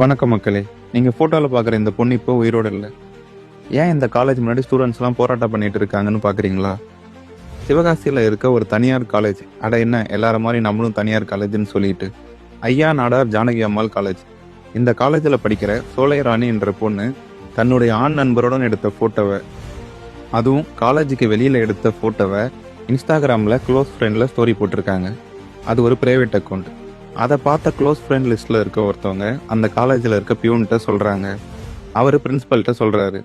வணக்கம் மக்களே. நீங்க போட்டோல பாக்குற இந்த பொண்ணு இப்போ உயிரோட இல்ல. ஏன் இந்த காலேஜ் முன்னாடி ஸ்டூடெண்ட்ஸ் எல்லாம் போராட்டம் பண்ணிட்டு இருக்காங்கன்னு பாக்குறீங்களா? சிவகாசியில இருக்க ஒரு தனியார் காலேஜ். அட என்ன எல்லார மாதிரி நம்மளும் தனியார் காலேஜ்னு சொல்லிட்டு ஐயா நாடார் ஜானகி அம்மாள் காலேஜ். இந்த காலேஜ்ல படிக்கிற சோலைராணி என்ற பொண்ணு தன்னுடைய ஆண் நண்பருடன் எடுத்த போட்டோவை, அதுவும் காலேஜுக்கு வெளியில எடுத்த போட்டோவை இன்ஸ்டாகிராம்ல க்ளோஸ் ஃப்ரெண்ட்ல ஸ்டோரி போட்டிருக்காங்க. அது ஒரு பிரைவேட் அக்கௌண்ட். அதை பார்த்த க்ளோஸ் ஃப்ரெண்ட் லிஸ்ட்ல இருக்க ஒருத்தவங்க அந்த காலேஜில் இருக்க பியூன்கிட்ட சொல்றாங்க. அவர் பிரின்சிபல்கிட்ட சொல்றாரு,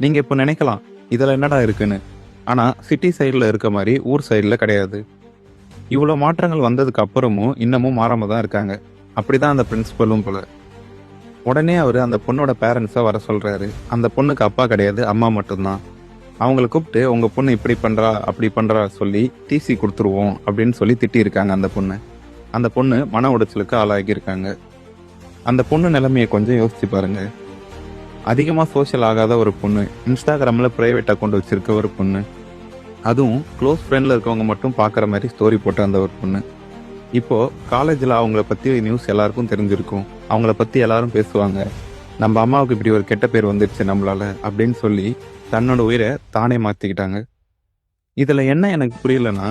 நீங்க இப்போ நினைக்கலாம் இதுல என்னடா இருக்குன்னு, ஆனா சிட்டி சைடில் இருக்க மாதிரி ஊர் சைடில் கிடையாது. இவ்வளோ மாற்றங்கள் வந்ததுக்கு அப்புறமும் இன்னமும் மாறாம தான் இருக்காங்க. அப்படிதான் அந்த பிரின்சிபலும் போல. உடனே அவர் அந்த பொண்ணோட பேரண்ட்ஸை வர சொல்றாரு. அந்த பொண்ணுக்கு அப்பா கிடையாது, அம்மா மட்டும்தான். அவங்கள கூப்பிட்டு உங்க பொண்ணு இப்படி பண்றா அப்படி பண்றா சொல்லி டிசி கொடுத்துருவோம் அப்படின்னு சொல்லி திட்டி இருக்காங்க அந்த பொண்ணு. அந்த பொண்ணு மன உடைச்சலுக்கு ஆளாகி இருக்காங்க. அந்த பொண்ணு நிலைமையை கொஞ்சம் யோசிச்சு பாருங்க. அதிகமா சோஷியல் ஆகாத ஒரு பொண்ணு, இன்ஸ்டாகிராம்ல பிரைவேட் அக்கௌண்ட் வச்சிருக்க ஒரு பொண்ணு, அதுவும் க்ளோஸ் ஃப்ரெண்ட்ல இருக்கவங்க மட்டும் பாக்குற மாதிரி ஸ்டோரி போட்ட அந்த ஒரு பொண்ணு, இப்போ காலேஜ்ல அவங்கள பத்தி நியூஸ் எல்லாருக்கும் தெரிஞ்சிருக்கும். அவங்கள பத்தி எல்லாரும் பேசுவாங்க. நம்ம அம்மாவுக்கு இப்படி ஒரு கெட்ட பேர் வந்துருச்சு நம்மளால அப்படின்னு சொல்லி தன்னோட உயிரை தானே மாத்திக்கிட்டாங்க. இதுல என்ன எனக்கு புரியலன்னா,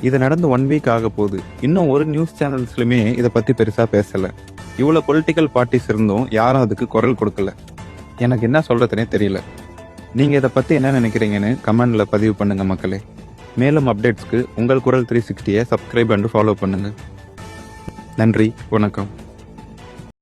இது நடந்து 1 வீக் ஆக போகுது. இன்னும் ஒரு நியூஸ் சேனல்ஸ்லுமே இதை பத்தி பெருசா பேசல. இவ்வளவு பொலிட்டிக்கல் பார்ட்டிஸ் இருந்தும் யாரும் அதுக்கு குரல் கொடுக்கல. எனக்கு என்ன சொல்றதுனே தெரியல. நீங்க இதை பத்தி என்ன நினைக்கிறீங்கன்னு கமெண்ட்ல பதிவு பண்ணுங்க மக்களே. மேலும் அப்டேட்ஸ்க்கு உங்கள் குரல் 360 சப்ஸ்கிரைப் அண்ட் ஃபாலோ பண்ணுங்க. நன்றி, வணக்கம்.